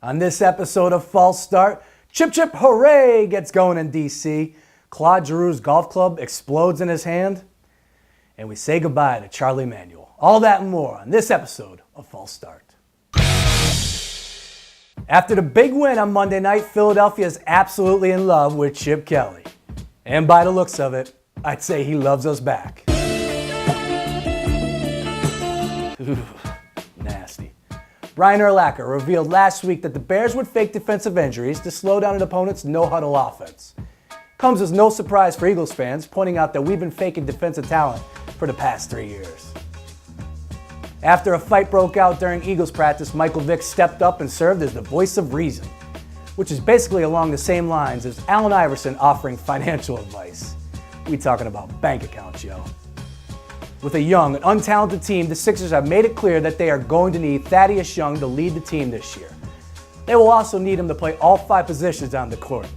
On this episode of False Start, Chip Chip Hooray gets going in DC, Claude Giroux's golf club explodes in his hand, and we say goodbye to Charlie Manuel. All that and more on this episode of False Start. After the big win on Monday night, Philadelphia is absolutely in love with Chip Kelly. And by the looks of it, I'd say he loves us back. Ooh, nasty. Brian Urlacher revealed last week that the Bears would fake defensive injuries to slow down an opponent's no-huddle offense. Comes as no surprise for Eagles fans, pointing out that we've been faking defensive talent for the past 3 years. After a fight broke out during Eagles practice, Michael Vick stepped up and served as the voice of reason, which is basically along the same lines as Allen Iverson offering financial advice. We talking about bank accounts, yo. With a young and untalented team, the Sixers have made it clear that they are going to need Thaddeus Young to lead the team this year. They will also need him to play all 5 positions on the court.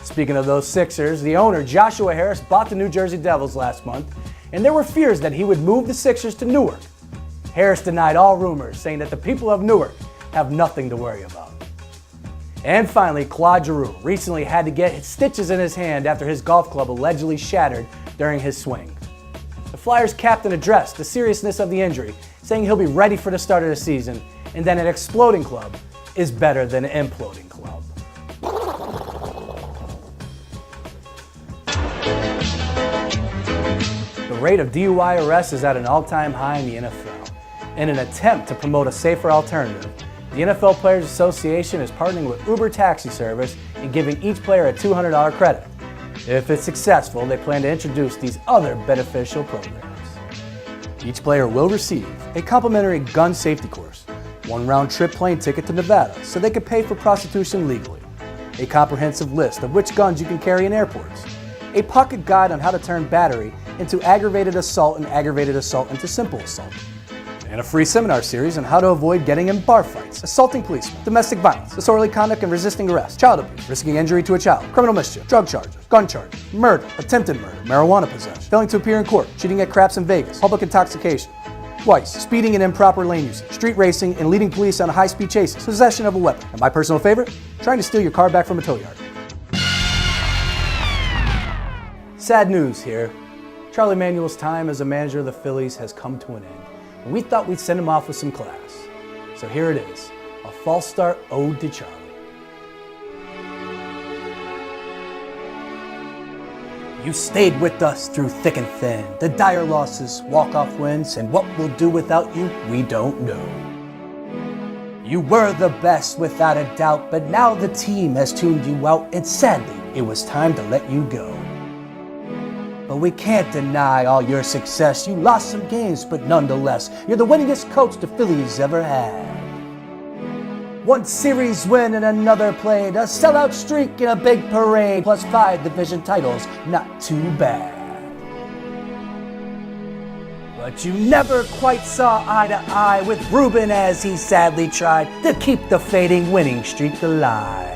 Speaking of those Sixers, the owner, Joshua Harris, bought the New Jersey Devils last month, and there were fears that he would move the Sixers to Newark. Harris denied all rumors, saying that the people of Newark have nothing to worry about. And finally, Claude Giroux recently had to get stitches in his hand after his golf club allegedly shattered during his swing. The Flyers captain addressed the seriousness of the injury, saying he'll be ready for the start of the season, and that an exploding club is better than an imploding club. The rate of DUI arrests is at an all-time high in the NFL. In an attempt to promote a safer alternative, the NFL Players Association is partnering with Uber taxi service and giving each player a $200 credit. If it's successful, they plan to introduce these other beneficial programs. Each player will receive a complimentary gun safety course, 1 round-trip plane ticket to Nevada so they can pay for prostitution legally, a comprehensive list of which guns you can carry in airports, a pocket guide on how to turn battery into aggravated assault and aggravated assault into simple assault, and a free seminar series on how to avoid getting in bar fights, assaulting policemen, domestic violence, disorderly conduct and resisting arrest, child abuse, risking injury to a child, criminal mischief, drug charges, gun charges, murder, attempted murder, marijuana possession, failing to appear in court, cheating at craps in Vegas, public intoxication, twice, speeding and improper lane usage, street racing and leading police on high-speed chases, possession of a weapon, and my personal favorite, trying to steal your car back from a tow yard. Sad news here. Charlie Manuel's time as a manager of the Phillies has come to an end. And we thought we'd send him off with some class. So here it is, a false start ode to Charlie. You stayed with us through thick and thin, the dire losses, walk-off wins, and what we'll do without you, we don't know. You were the best without a doubt, but now the team has tuned you out, and sadly, it was time to let you go. But we can't deny all your success. You lost some games, but nonetheless, you're the winningest coach the Phillies ever had. 1 series win and another played, a sellout streak and a big parade, plus 5 division titles, not too bad. But you never quite saw eye to eye with Ruben as he sadly tried to keep the fading winning streak alive.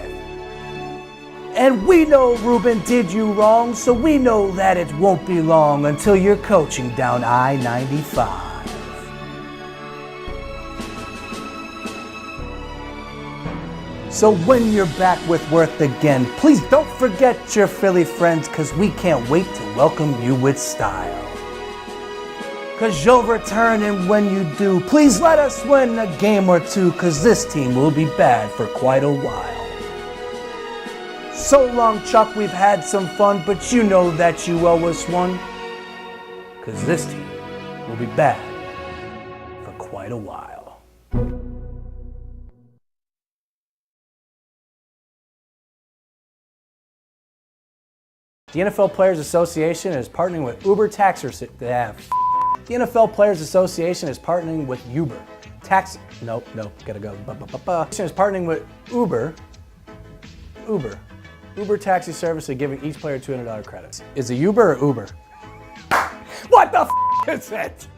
And we know Ruben did you wrong, so we know that it won't be long until you're coaching down I-95. So when you're back with Worth again, please don't forget your Philly friends, cause we can't wait to welcome you with style. Cause you'll return, and when you do, please let us win a game or two, cause this team will be bad for quite a while. So long, Chuck, we've had some fun, but you know that you owe us one. Cause this team will be bad for quite a while. The NFL Players Association is partnering with Uber Taxi. The NFL Players Association is partnering with Uber. Gotta go. Is partnering with Uber taxi service and giving each player $200 credits. Is it Uber or Uber? What the f is it?